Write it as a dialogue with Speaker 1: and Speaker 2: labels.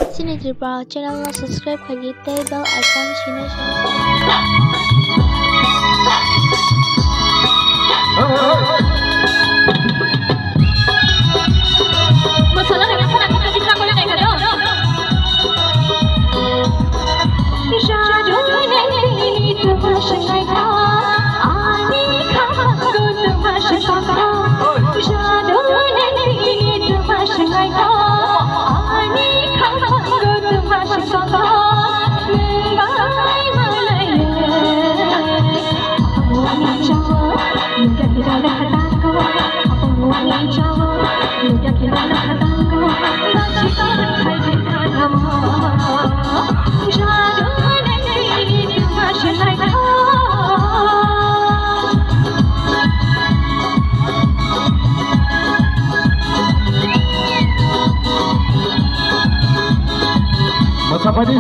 Speaker 1: Sinidriba channel na subscribe lagi tay bell icon sini.
Speaker 2: Masalah dengan sana kita bisa boleh naik ada. Shadow ini termasuk naika, ani kamu termasuk kaka. Shadow ini termasuk naika, ani kamu termasuk kaka. Mengai malaya, apa wangi Jawa, muda kita dah tangko. Apa wangi Jawa, muda kita dah tangko. Nanti hai kita nama. Shadow
Speaker 3: What's up, buddy?